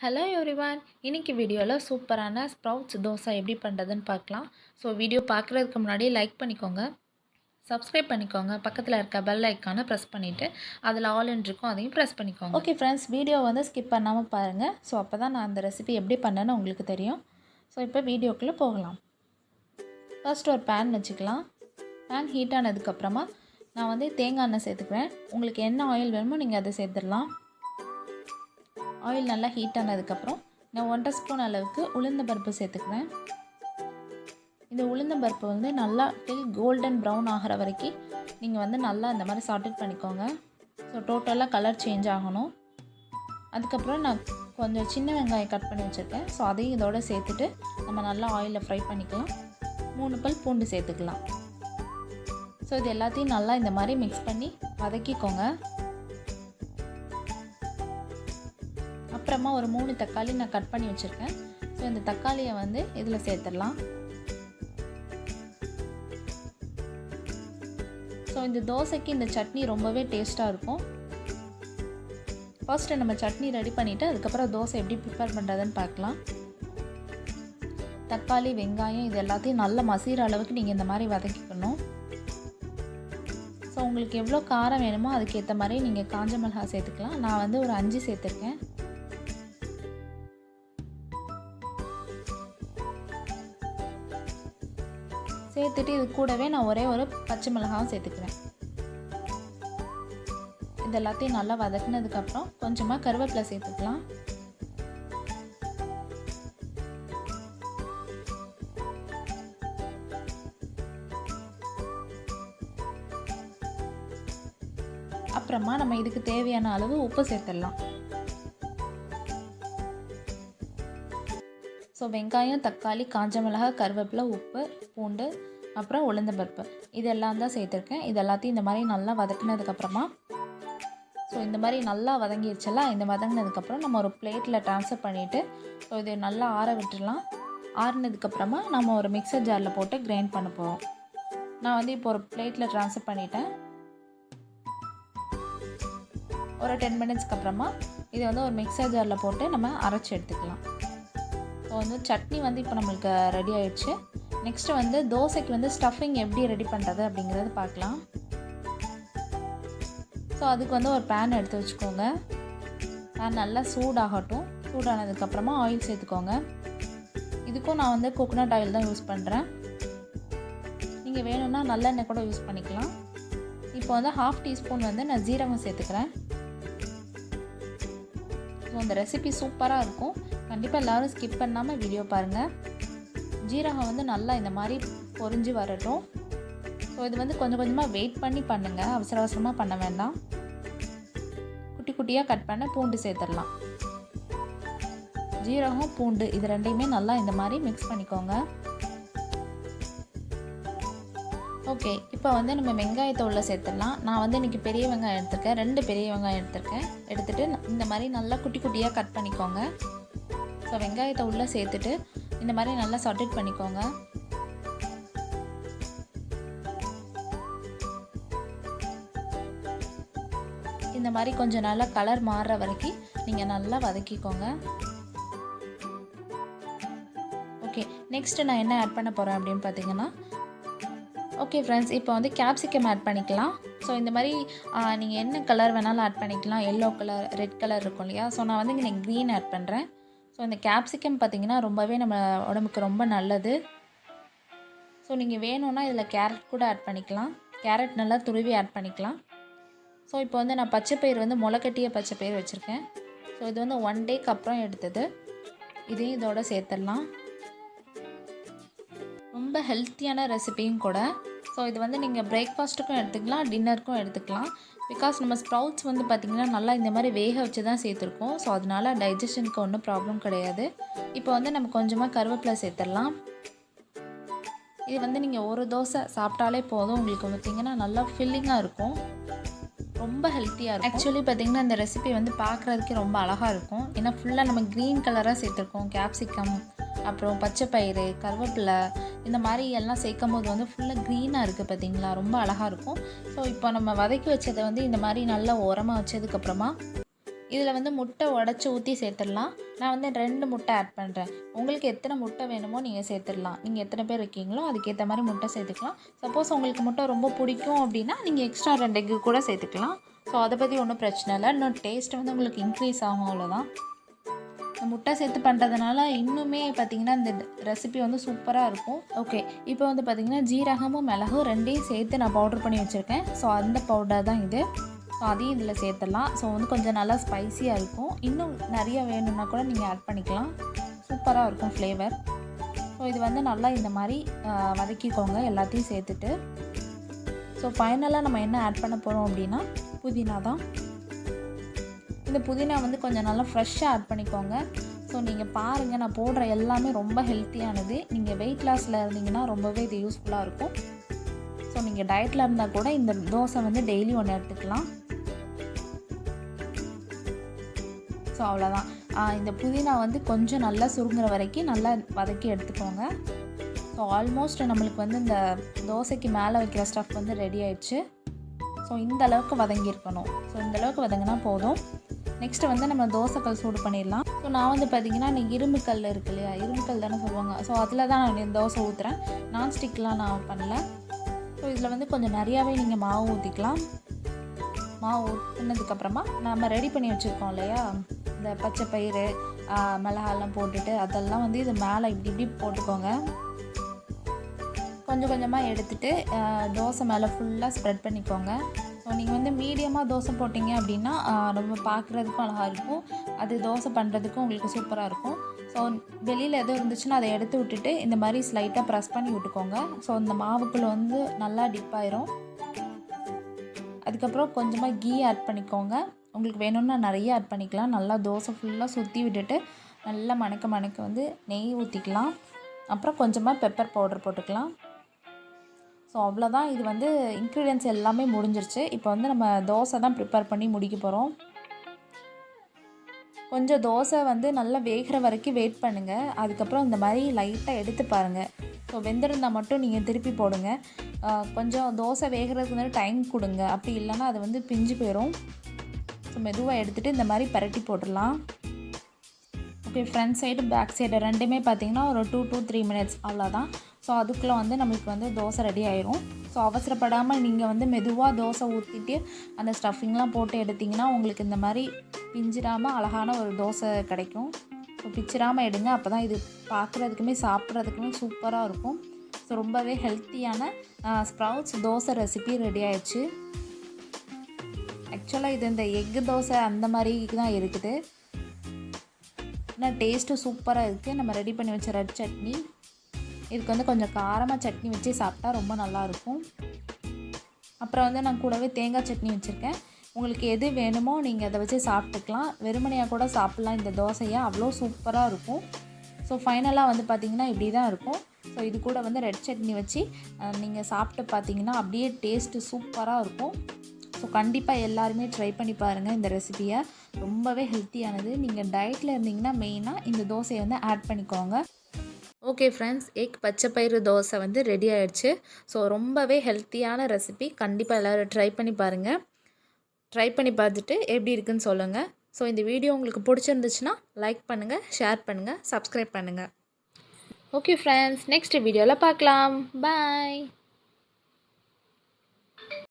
Hello everyone. இன்னைக்கு வீடியோவில் சூப்பரான ஸ்ப்ரவுட்ஸ் தோசை எப்படி பண்ணுறதுன்னு பார்க்கலாம். ஸோ வீடியோ பார்க்குறதுக்கு முன்னாடி லைக் பண்ணிக்கோங்க, சப்ஸ்கிரைப் பண்ணிக்கோங்க, பக்கத்தில் இருக்க பெல் ஐக்கானை ப்ரெஸ் பண்ணிவிட்டு அதில் ஆல்ன்னு இருக்கும், அதையும் ப்ரெஸ் பண்ணிக்கோங்க. ஓகே ஃப்ரெண்ட்ஸ், வீடியோ வந்து ஸ்கிப் பண்ணாமல் பாருங்கள். ஸோ அப்போ தான் நான் அந்த ரெசிபி எப்படி பண்ணேன்னு உங்களுக்கு தெரியும். ஸோ இப்போ வீடியோக்குள்ளே போகலாம். ஃபர்ஸ்ட் ஒரு பேன் வச்சுக்கலாம். பேன் ஹீட் ஆனதுக்கப்புறமா நான் வந்து தேங்காய் எண்ணெய் சேர்த்துக்கிறேன். உங்களுக்கு என்ன ஆயில் வேணுமோ நீங்கள் அதை சேர்த்துடலாம். ஆயில் நல்லா ஹீட் ஆனதுக்கப்புறம் நான் 1.5 ஸ்பூன் அளவுக்கு உளுந்தம்பருப்பு சேர்த்துக்கிறேன். இந்த உளுந்தம்பருப்பு வந்து நல்லா கோல்டன் ப்ரௌன் ஆகிற வரைக்கும் நீங்கள் வந்து நல்லா இந்த மாதிரி சாட்டட் பண்ணிக்கோங்க. ஸோ டோட்டலாக கலர் சேஞ்ச் ஆகணும். அதுக்கப்புறம் நான் கொஞ்சம் சின்ன வெங்காயம் கட் பண்ணி வச்சுருக்கேன். ஸோ அதையும் இதோட சேர்த்துட்டு நம்ம நல்லா ஆயிலில் ஃப்ரை பண்ணிக்கலாம். 3 பல் பூண்டு சேர்த்துக்கலாம். ஸோ இது எல்லாத்தையும் நல்லா இந்த மாதிரி மிக்ஸ் பண்ணி வதக்கிக்கோங்க. அப்புறமா ஒரு 3 தக்காளி நான் கட் பண்ணி வச்சுருக்கேன். ஸோ இந்த தக்காளியை வந்து இதில் சேர்த்துடலாம். ஸோ இந்த தோசைக்கு இந்த சட்னி ரொம்பவே டேஸ்ட்டாக இருக்கும். ஃபர்ஸ்ட்டு நம்ம சட்னி ரெடி பண்ணிவிட்டு அதுக்கப்புறம் தோசை எப்படி ப்ரிப்பேர் பண்ணுறதுன்னு பார்க்கலாம். தக்காளி, வெங்காயம் இது எல்லாத்தையும் நல்லா மசிகிற அளவுக்கு நீங்கள் இந்த மாதிரி வதக்கிக்கணும். ஸோ உங்களுக்கு எவ்வளோ காரம் வேணுமோ அதுக்கேற்ற மாதிரி நீங்கள் காஞ்ச மிளகாய் சேர்த்துக்கலாம். நான் வந்து ஒரு 5 சேர்த்துருக்கேன். சேர்த்துட்டு இது கூடவே நான் ஒரே ஒரு பச்சை மிளகாயும் சேர்த்துக்கிறேன். இது எல்லாத்தையும் நல்லா வதக்கினதுக்கப்புறம் கொஞ்சமாக கருவேப்பிலை சேர்த்துக்கலாம். அப்புறமா நம்ம இதுக்கு தேவையான அளவு உப்பு சேர்த்துடலாம். ஸோ வெங்காயம், தக்காளி, காஞ்ச மிளகாய், கருவேப்பிலை, உப்பு, பூண்டு, அப்புறம் உளுந்தம்பருப்பு இதெல்லாம் தான் சேர்த்துருக்கேன். இது எல்லாத்தையும் இந்த மாதிரி நல்லா வதக்கினதுக்கப்புறமா ஸோ இந்த மாதிரி நல்லா வதங்கிடுச்செல்லாம். இந்த வதங்கினதுக்கப்புறம் நம்ம ஒரு பிளேட்டில் ட்ரான்ஸ்ஃபர் பண்ணிவிட்டு ஸோ இதை நல்லா ஆற விட்டுடலாம். ஆறினதுக்கப்புறமா நம்ம ஒரு மிக்சர் ஜாரில் போட்டு கிரைண்ட் பண்ண போகிறோம். நான் வந்து இப்போ ஒரு பிளேட்டில் ட்ரான்ஸ்ஃபர் பண்ணிட்டேன். ஒரு 10 மினிட்ஸ்க்கு அப்புறமா இதை வந்து ஒரு மிக்சர் ஜாரில் போட்டு நம்ம அரைச்சி எடுத்துக்கலாம். ஸோ வந்து சட்னி வந்து இப்போ நம்மளுக்கு ரெடி ஆகிடுச்சு. நெக்ஸ்ட்டு வந்து தோசைக்கு வந்து ஸ்டஃபிங் எப்படி ரெடி பண்ணுறது அப்படிங்கிறது பார்க்கலாம். ஸோ அதுக்கு வந்து ஒரு பேன் எடுத்து வச்சுக்கோங்க. பேன் நல்லா சூடாகட்டும். சூடானதுக்கப்புறமா ஆயில் சேர்த்துக்கோங்க. இதுக்கும் நான் வந்து கோகோனட் ஆயில் தான் யூஸ் பண்ணுறேன். நீங்கள் வேணும்னா நல்லெண்ணெய் கூட யூஸ் பண்ணிக்கலாம். இப்போ வந்து 1/2 டீஸ்பூன் வந்து நான் ஜீரகம் சேர்த்துக்கிறேன். ஸோ இந்த ரெசிபி சூப்பராக இருக்கும். கண்டிப்பாக எல்லோரும் ஸ்கிப் பண்ணாமல் வீடியோ பாருங்கள். ஜீரகம் வந்து நல்லா இந்த மாதிரி பொரிஞ்சு வரட்டும். ஸோ இது வந்து கொஞ்சம் கொஞ்சமாக வெயிட் பண்ணி பண்ணுங்கள், அவசர அவசரமாக பண்ண வேண்டாம். குட்டி குட்டியாக கட் பண்ண பூண்டு சேர்த்துடலாம். ஜீரகம், பூண்டு இது ரெண்டையுமே நல்லா இந்த மாதிரி மிக்ஸ் பண்ணிக்கோங்க. ஓகே, இப்போ வந்து நம்ம வெங்காயத்தை உள்ளே சேர்த்துடலாம். நான் வந்து இன்றைக்கி பெரிய வெங்காயம் எடுத்திருக்கேன். 2 பெரிய வெங்காயம் எடுத்திருக்கேன். எடுத்துகிட்டு இந்த மாதிரி நல்லா குட்டி குட்டியாக கட் பண்ணிக்கோங்க. ஸோ வெங்காயத்தை உள்ளே சேர்த்துட்டு இந்த மாதிரி நல்லா சாட்டட் பண்ணிக்கோங்க. இந்த மாதிரி கொஞ்சம் நல்லா கலர் மாறுற வரைக்கும் நீங்கள் நல்லா வதக்கிக்கோங்க. ஓகே, நெக்ஸ்ட்டு நான் என்ன ஆட் பண்ண போகிறேன் அப்படின்னு பார்த்தீங்கன்னா, ஓகே ஃப்ரெண்ட்ஸ், இப்போ வந்து கேப்சிகம் ஆட் பண்ணிக்கலாம். ஸோ இந்த மாதிரி நீங்கள் என்ன கலர் வேணாலும் ஆட் பண்ணிக்கலாம். எல்லோ கலர், ரெட் கலர் இருக்கும் இல்லையா. ஸோ நான் வந்து இங்கே க்ரீன் ஆட் பண்ணுறேன். ஸோ இந்த கேப்சிகம் பார்த்திங்கன்னா ரொம்பவே நம்ம உடம்புக்கு ரொம்ப நல்லது. ஸோ நீங்கள் வேணும்னா இதில் கேரட் கூட ஆட் பண்ணிக்கலாம். கேரட் நல்லா துருவி ஆட் பண்ணிக்கலாம். ஸோ இப்போ வந்து நான் பச்சைப்பயிறு வந்து முளைக்கட்டிய பச்சைப்பயிறு வச்சுருக்கேன். ஸோ இது வந்து 1 டேக்கு அப்புறம் எடுத்தது. இதையும் இதோட சேர்த்துடலாம். ரொம்ப ஹெல்த்தியான ரெசிபியும் கூட. ஸோ இது வந்து நீங்கள் பிரேக்ஃபாஸ்ட்டுக்கும் எடுத்துக்கலாம், டின்னருக்கும் எடுத்துக்கலாம். பிகாஸ் நம்ம ஸ்ப்ரவுட்ஸ் வந்து பார்த்திங்கன்னா நல்லா இந்த மாதிரி வேக வச்சு தான் சேர்த்துருக்கோம். ஸோ அதனால் டைஜஷனுக்கு ஒன்றும் ப்ராப்ளம் கிடையாது. இப்போ வந்து நம்ம கொஞ்சமாக கருவேப்பிலை சேர்த்துடலாம். இது வந்து நீங்கள் ஒரு தோசை சாப்பிட்டாலே போதும். உங்களுக்கு பார்த்திங்கன்னா நல்லா ஃபில்லிங்காக இருக்கும், ரொம்ப ஹெல்த்தியாக இருக்கும். ஆக்சுவலி பார்த்திங்கன்னா இந்த ரெசிபி வந்து பார்க்குறதுக்கே ரொம்ப அழகாக இருக்கும். ஏன்னா ஃபுல்லாக நம்ம க்ரீன் கலராக சேர்த்துருக்கோம். கேப்சிகம், அப்புறம் பச்சைப்பயிறு, கருவேப்பிலை இந்த மாதிரி எல்லாம் சேர்க்கும் போது வந்து ஃபுல்லாக க்ரீனாக இருக்குது பார்த்திங்களா, ரொம்ப அழகாக இருக்கும். ஸோ இப்போ நம்ம வதக்கி வச்சதை வந்து இந்த மாதிரி நல்லா ஓரமாக வச்சதுக்கப்புறமா இதில் வந்து முட்டை உடச்சி ஊற்றி சேர்த்துடலாம். நான் வந்து 2 முட்டை ஆட் பண்ணுறேன். உங்களுக்கு எத்தனை முட்டை வேணுமோ நீங்கள் சேர்த்துடலாம். நீங்கள் எத்தனை பேர் இருக்கீங்களோ அதுக்கேற்ற மாதிரி முட்டை சேர்த்துக்கலாம். சப்போஸ் உங்களுக்கு முட்டை ரொம்ப பிடிக்கும் அப்படின்னா நீங்கள் எக்ஸ்ட்ரா 2 எக்கு கூட சேர்த்துக்கலாம். ஸோ அதை பற்றி ஒன்றும் பிரச்சனை இல்லை. இன்னும் டேஸ்ட் வந்து உங்களுக்கு இன்க்ரீஸ் ஆகும், அவ்வளோதான். இந்த முட்டை சேர்த்து பண்ணுறதுனால இன்னுமே பார்த்திங்கன்னா இந்த ரெசிபி வந்து சூப்பராக இருக்கும். ஓகே, இப்போ வந்து பார்த்திங்கன்னா ஜீரகமும் மிளகும் 2ஐயும் சேர்த்து நான் பவுடர் பண்ணி வச்சுருக்கேன். ஸோ அந்த பவுடர் தான் இது. ஸோ அதையும் இதில் சேர்த்துடலாம். ஸோ வந்து கொஞ்சம் நல்லா ஸ்பைஸியாக இருக்கும். இன்னும் நிறைய வேணும்னா கூட நீங்கள் ஆட் பண்ணிக்கலாம். சூப்பராக இருக்கும் ஃப்ளேவர். ஸோ இது வந்து நல்லா இந்த மாதிரி வதக்கிக்கோங்க எல்லாத்தையும் சேர்த்துட்டு. ஸோ ஃபைனலாக நம்ம என்ன ஆட் பண்ண போகிறோம் அப்படின்னா புதினா தான். இந்த புதினா வந்து கொஞ்சம் நல்லா ஃப்ரெஷ்ஷாக ஆட் பண்ணிக்கோங்க. ஸோ நீங்கள் பாருங்கள், நான் போடுற எல்லாமே ரொம்ப ஹெல்த்தியானது. நீங்கள் வெயிட் லாஸில் இருந்தீங்கன்னா ரொம்பவே இது யூஸ்ஃபுல்லாக இருக்கும். ஸோ நீங்கள் டயட்டில் இருந்தால் கூட இந்த தோசை வந்து டெய்லி ஒன்று எடுத்துக்கலாம். ஸோ அவ்வளோதான். இந்த புதினா வந்து கொஞ்சம் நல்லா சுருங்குற வரைக்கும் நல்லா வதக்கி எடுத்துக்கோங்க. ஸோ ஆல்மோஸ்ட் நம்மளுக்கு வந்து இந்த தோசைக்கு மேலே வைக்கிற ஸ்டஃப் வந்து ரெடி ஆயிடுச்சு. ஸோ இந்த அளவுக்கு வதங்கியிருக்கணும். ஸோ இந்த அளவுக்கு வதங்கினா போதும். நெக்ஸ்ட்டு வந்து நம்ம தோசைக்கல் சூடு பண்ணிடலாம். ஸோ நான் வந்து பார்த்திங்கன்னா இரும்பு கல் இருக்கு இல்லையா, இரும்பு கல் தானே சொல்லுவாங்க. ஸோ அதில் தான் நான் தோசை ஊற்றுறேன். நான்ஸ்டிக்லாம் நான் பண்ணல. ஸோ இதில் வந்து கொஞ்சம் நிறையாவே நீங்கள் மாவு ஊற்றிக்கலாம். மாவு ஊற்றினதுக்கப்புறமா நம்ம ரெடி பண்ணி வச்சுருக்கோம் இல்லையா, இந்த பச்சை பயிறு மிளகாலாம் போட்டுட்டு அதெல்லாம் வந்து இது மேலே இப்படி இப்படி போட்டுக்கோங்க. கொஞ்சம் கொஞ்சமாக எடுத்துகிட்டு தோசை மேலே ஃபுல்லாக ஸ்ப்ரெட் பண்ணிக்கோங்க. ஸோ நீங்கள் வந்து மீடியமாக தோசை போட்டிங்க அப்படின்னா ரொம்ப பார்க்குறதுக்கும் அழகாக இருக்கும். அது தோசை பண்ணுறதுக்கும் உங்களுக்கு சூப்பராக இருக்கும். ஸோ வெளியில் எதுவும் இருந்துச்சுன்னா அதை எடுத்து விட்டுட்டு இந்த மாதிரி ஸ்லைட்டாக ப்ரெஸ் பண்ணி விட்டுக்கோங்க. ஸோ இந்த மாவுக்குள்ளே வந்து நல்லா டிப் ஆயிரும். அதுக்கப்புறம் கொஞ்சமாக கீ ஆட் பண்ணிக்கோங்க. உங்களுக்கு வேணும்னா நிறைய ஆட் பண்ணிக்கலாம். நல்லா தோசை ஃபுல்லாக சுற்றி விட்டுட்டு நல்லா மணக்க வந்து நெய் ஊற்றிக்கலாம். அப்புறம் கொஞ்சமாக பெப்பர் பவுடர் போட்டுக்கலாம். ஸோ அவ்வளோதான். இது வந்து இன்க்ரீடியன்ஸ் எல்லாமே முடிஞ்சிருச்சு. இப்போ வந்து நம்ம தோசை தான் ப்ரிப்பேர் பண்ணி முடிக்க போகிறோம். கொஞ்சம் தோசை வந்து நல்லா வேகிற வரைக்கும் வெயிட் பண்ணுங்கள். அதுக்கப்புறம் இந்த மாதிரி லைட்டாக எடுத்து பாருங்கள். ஸோ வெந்திருந்தால் மட்டும் நீங்கள் திருப்பி போடுங்க. கொஞ்சம் தோசை வேகிறதுக்கு வந்து டைம் கொடுங்க. அப்படி இல்லைன்னா அது வந்து பிஞ்சு போயிடும். ஸோ மெதுவாக எடுத்துகிட்டு இந்த மாதிரி பரட்டி போட்டுடலாம். Okay, front side back side ரெண்டுமே பார்த்திங்கன்னா ஒரு 2 to 3 மினிட்ஸ் அவ்வளோதான். ஸோ அதுக்குள்ளே வந்து நம்மளுக்கு வந்து தோசை ரெடி ஆயிரும். ஸோ அவசரப்படாமல் நீங்கள் வந்து மெதுவாக தோசை ஊற்றிட்டு அந்த ஸ்டஃபிங்லாம் போட்டு எடுத்திங்கன்னா உங்களுக்கு இந்த மாதிரி பிஞ்சிடாமல் அழகான ஒரு தோசை கிடைக்கும். ஸோ பிச்சிடாமல் எடுங்க. அப்போ தான் இது பார்க்குறதுக்குமே சாப்பிட்றதுக்குமே சூப்பராக இருக்கும். ஸோ ரொம்பவே ஹெல்த்தியான ஸ்ப்ரவுட்ஸ் தோசை ரெசிபி ரெடி ஆயிடுச்சு. ஆக்சுவலாக இது இந்த எக்கு தோசை அந்த மாதிரி தான் இருக்குது. ஆனால் டேஸ்ட்டு சூப்பராக இருக்குது. நம்ம ரெடி பண்ணி வச்ச ரெட் சட்னி, இதுக்கு வந்து கொஞ்சம் காரமாக சட்னி வச்சு சாப்பிட்டா ரொம்ப நல்லாயிருக்கும். அப்புறம் வந்து நான் கூடவே தேங்காய் சட்னி வச்சுருக்கேன். உங்களுக்கு எது வேணுமோ நீங்கள் அதை வச்சு சாப்பிட்டுக்கலாம். வெறுமனையாக கூட சாப்பிட்லாம் இந்த தோசையை. அவ்வளோ சூப்பராக இருக்கும். ஸோ ஃபைனலாக வந்து பார்த்திங்கன்னா இப்படி தான் இருக்கும். ஸோ இது கூட வந்து ரெட் சட்னி வச்சு நீங்கள் சாப்பிட்டு பார்த்தீங்கன்னா அப்படியே டேஸ்ட்டு சூப்பராக இருக்கும். ஸோ கண்டிப்பாக எல்லாருமே ட்ரை பண்ணி பாருங்கள் இந்த ரெசிபியை. ரொம்பவே ஹெல்த்தியானது. நீங்கள் டயட்டில் இருந்தீங்கன்னா மெயினாக இந்த தோசையை வந்து ஆட் பண்ணிக்கோங்க. ஓகே ஃப்ரெண்ட்ஸ், எக் பச்சை பயிறு தோசை வந்து ரெடி ஆகிடுச்சு. ஸோ ரொம்பவே ஹெல்த்தியான ரெசிபி. கண்டிப்பாக எல்லோரும் ட்ரை பண்ணி பாருங்கள். ட்ரை பண்ணி பார்த்துட்டு எப்படி இருக்குன்னு சொல்லுங்கள். ஸோ இந்த வீடியோ உங்களுக்கு பிடிச்சிருந்துச்சுன்னா லைக் பண்ணுங்கள், ஷேர் பண்ணுங்கள், சப்ஸ்கிரைப் பண்ணுங்கள். ஓகே ஃப்ரெண்ட்ஸ், நெக்ஸ்ட் வீடியோவில் பார்க்கலாம். பாய்.